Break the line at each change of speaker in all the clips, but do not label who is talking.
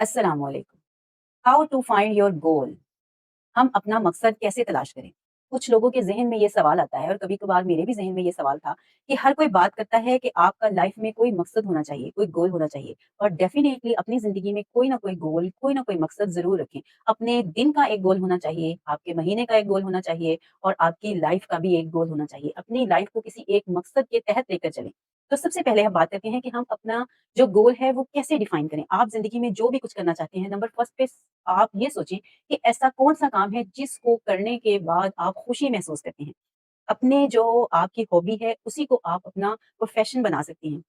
अस्सलाम वालेकुम। How to find your goal. हम अपना मकसद कैसे तलाश करें? कुछ लोगों के ज़हन में ये सवाल आता है और कभी-कभार मेरे भी ज़हन में ये सवाल था कि हर कोई बात करता है कि आपका लाइफ़ में कोई मकसद होना चाहिए, कोई गोल होना चाहिए और डेफ़िनेटली अपनी ज़िंदगी में कोई ना कोई गोल, कोई ना कोई मकसद ज़रूर रखें। अपने दिन का एक गोल होना चाहिए, आपके महीने का एक गोल होना चाहिए और आपकी लाइफ़ का भी एक गोल होना चाहिए। अपनी लाइफ़ को किसी एक मकसद के तहत लेकर चलें। तो सबसे पहले हम बात करते हैं कि हम अपना जो गोल है वो कैसे डिफ़ाइन करें? आप ज़िंदगी में जो भी कुछ करना चाहते हैं, नंबर फर्स्ट पे आप ये सोचें कि ऐसा कौन-सा काम है जिसको करने के बाद आप खुशी महसूस करते हैं? अपने जो आपकी हॉबी है उसी को आप अपना प्रोफ़ेशन बना सकती हैं।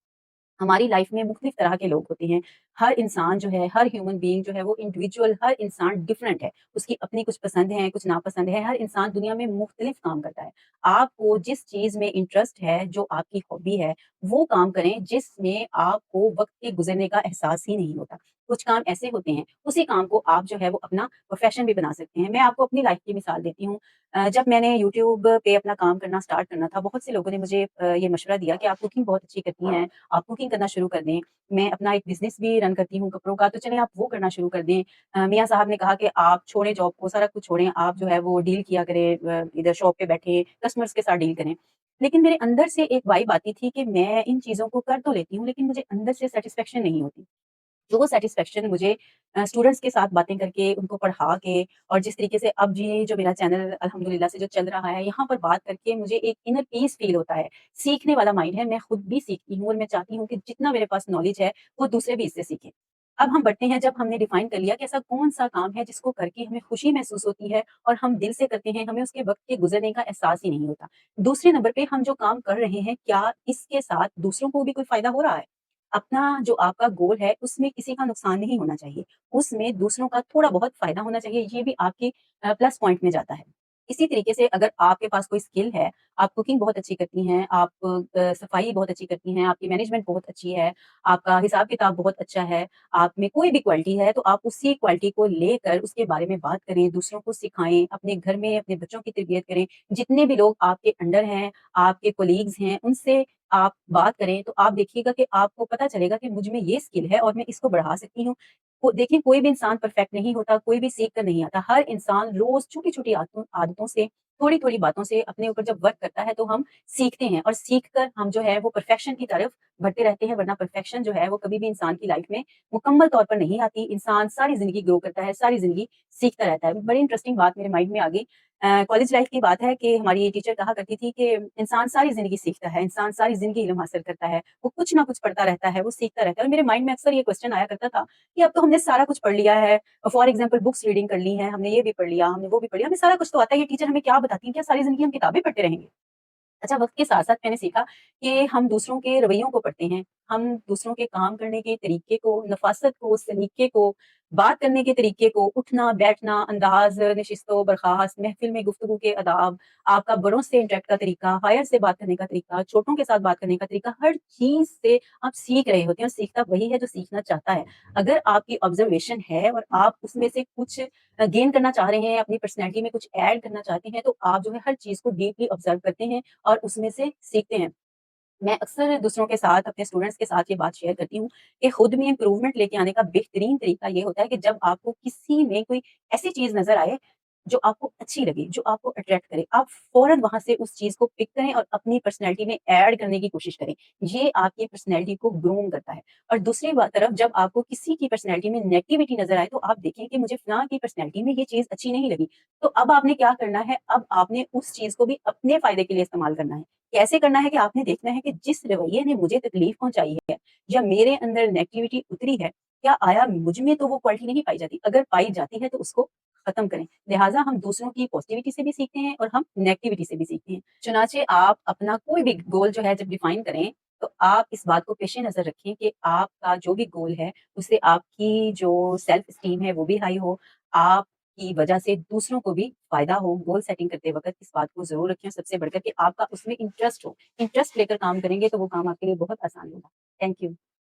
हमारी लाइफ में मुख्तलिफ तरह के लोग होते हैं। हर इंसान जो है, हर ह्यूमन बीइंग जो है वो इंडिविजुअल हर इंसान डिफरेंट है। उसकी अपनी कुछ पसंद है, कुछ नापसंद है। हर इंसान दुनिया में मुख्तलिफ काम करता है। आपको जिस चीज़ में इंटरेस्ट है, जो आपकी हॉबी है, वो काम करें जिसमें आपको वक़्त के गुज़रने का एहसास ही नहीं होता। कुछ काम ऐसे होते हैं, उसी काम को आप जो है वो अपना प्रोफ़ेशन भी बना सकते हैं। मैं आपको अपनी लाइफ की मिसाल देती हूँ। जब मैंने यूट्यूब पे अपना काम करना स्टार्ट करना था, बहुत से लोगों ने मुझे ये मशवरा दिया कि आप कुकिंग बहुत अच्छी करती हैं, आप कुकिंग करना शुरू कर दें। मैं अपना एक बिज़नेस भी रन करती हूँ कपड़ों का, तो चलें आप वो करना शुरू कर दें। मियाँ साहब ने कहा कि आप छोड़ें जॉब को, सारा कुछ छोड़ें, आप जो है वो डील किया करें इधर शॉप पे बैठे कस्टमर्स के साथ डील करें। लेकिन मेरे अंदर से एक वाइब आती थी कि मैं इन चीज़ों को कर तो लेती हूँ, लेकिन मुझे अंदर से सैटिस्फैक्शन नहीं होती। जो वो सैटिस्फैक्शन मुझे स्टूडेंट्स के साथ बातें करके, उनको पढ़ा के और जिस तरीके से अब ये जो मेरा चैनल अल्हम्दुलिल्लाह से जो चल रहा है, यहाँ पर बात करके मुझे एक इनर पीस फ़ील होता है। सीखने वाला माइंड है, मैं खुद भी सीखती हूँ और मैं चाहती हूँ कि जितना मेरे पास नॉलेज है, वो दूसरे भी इससे सीखें। अब हम बढ़ते हैं जब हमने डिफ़ाइन कर लिया कि ऐसा कौन-सा काम है जिसको करके हमें खुशी महसूस होती है और हम दिल से करते हैं, हमें उसके वक़्त के गुज़रने का एहसास ही नहीं होता। दूसरे नंबर पे हम जो काम कर रहे हैं, क्या इसके साथ दूसरों को भी कोई फ़ायदा हो रहा है? अपना जो आपका गोल है, उसमें किसी का नुकसान नहीं होना चाहिए। उसमें दूसरों का थोड़ा बहुत फ़ायदा होना चाहिए, ये भी आपकी प्लस पॉइंट में जाता है। इसी तरीके से अगर आपके पास कोई स्किल है, आप कुकिंग बहुत अच्छी करती हैं, आप सफाई बहुत अच्छी करती हैं, आपकी मैनेजमेंट बहुत अच्छी है, आपका हिसाब-किताब बहुत अच्छा है, आप में कोई भी क्वालिटी है, तो आप उसी क्वालिटी को लेकर उसके बारे में बात करें, दूसरों को सिखाएँ, अपने घर में अपने बच्चों की तरबियत करें। जितने भी लोग आपके अंडर हैं, आपके कोलीग्स हैं, उनसे आप बात करें, तो आप देखिएगा कि आपको पता चलेगा कि मुझ में ये स्किल है और मैं इसको बढ़ा सकती हूँ। को देखिए कोई भी इंसान परफेक्ट नहीं होता, कोई भी सीख कर नहीं आता। हर इंसान रोज़ छोटी-छोटी आदतों आदतों से, थोड़ी-थोड़ी बातों से अपने ऊपर जब वर्क करता है, तो हम सीखते हैं और सीख कर हम जो है वो परफेक्शन की तरफ बढ़ते रहते हैं, वरना परफेक्शन जो है वो कभी भी इंसान की लाइफ में मुकम्मल तौर पर नहीं आती। इंसान सारी ज़िंदगी ग्रो करता है, सारी ज़िंदगी सीखता रहता है। बड़ी इंटरेस्टिंग बात मेरे माइंड में आ गई। कॉलेज लाइफ की बात है कि हमारी टीचर कहा करती थी कि इंसान सारी ज़िंदगी सीखता है, इंसान सारी ज़िंदगी इल्म हासिल करता है, वो कुछ ना कुछ पढ़ता रहता है, वो सीखता रहता है और मेरे माइंड में अक्सर ये क्वेश्चन आया करता था कि अब तो हमने सारा कुछ पढ़ लिया है, फॉर एग्ज़ाम्पल बुक्स रीडिंग कर ली हैं, हमने ये भी पढ़ लिया, हमने वो भी पढ़ लिया, हमें सारा कुछ तो आता है, ये टीचर हमें क्या बताती हैं, क्या सारी ज़िंदगी हम किताबें पढ़ते रहेंगे? अच्छा, वक़्त के साथ-साथ मैंने सीखा कि हम दूसरों के रवैयों को पढ़ते हैं। हम दूसरों के काम करने के तरीके को, नफ़ासत को, सलीके को, बात करने के तरीके को, उठना-बैठना, अंदाज़, नशिस्तो-बर्ख़ास्त, महफ़िल में गुफ्तगू के आदाब, आपका बड़ों से इंटरैक्ट का तरीका, हायर से बात करने का तरीका, छोटों के साथ बात करने का तरीका, हर चीज़ से आप सीख रहे होते हैं और सीखता वही है जो सीखना चाहता है। अगर आपकी ऑब्ज़र्वेशन है और आप उसमें से कुछ गेन करना चाह रहे हैं, अपनी पर्सनैलिटी में कुछ ऐड करना चाहते हैं, तो आप जो है हर चीज़ को डीपली ऑब्ज़र्व करते हैं और उसमें से सीखते हैं। मैं अक्सर दूसरों के साथ, अपने स्टूडेंट्स के साथ ये बात शेयर करती हूँ कि खुद में इम्प्रूवमेंट लेके आने का बेहतरीन तरीका ये होता है कि जब आपको किसी में कोई ऐसी चीज़ नज़र आए, जो आपको अच्छी लगे, जो आपको अट्रैक्ट करे, आप फ़ौरन वहाँ से उस चीज़ को पिक करें और अपनी पर्सनैलिटी में ऐड करने की कोशिश करें। ये आपकी पर्सनैलिटी को ग्रूम करता है और दूसरी तरफ जब आपको किसी की पर्सनैलिटी में नेगेटिविटी नज़र आए, तो आप देखें कि मुझे फलाँ की पर्सनैलिटी में ये चीज़ अच्छी नहीं लगी। तो अब आपने क्या करना है, अब आपने उस चीज़ को भी अपने फ़ायदे के लिए इस्तेमाल करना है। कैसे करना है कि आपने देखना है कि जिस रवैये ने मुझे तकलीफ पहुँचाई है या मेरे अंदर नेगेटिविटी उतरी है, क्या आया मुझ में तो वो क्वालिटी नहीं पाई जाती? अगर पाई जाती है तो उसको खत्म करें। लिहाज़ा हम दूसरों की पॉज़िटिविटी से भी सीखते हैं और हम नेगेटिविटी से भी सीखते हैं। चुनांचे आप अपना कोई भी गोल जो है जब डिफाइन करें, तो आप इस बात को पेश-ए-नज़र रखें कि आपका जो भी गोल है, उससे आपकी जो सेल्फ एस्टीम है वो भी हाई हो, आपकी वजह से दूसरों को भी फ़ायदा हो। गोल सेटिंग करते वक़्त इस बात को ज़रूर रखें सबसे बढ़कर कि आपका उसमें इंटरेस्ट हो। इंटरेस्ट लेकर काम करेंगे तो वो काम आपके लिए बहुत आसान होगा। Thank you.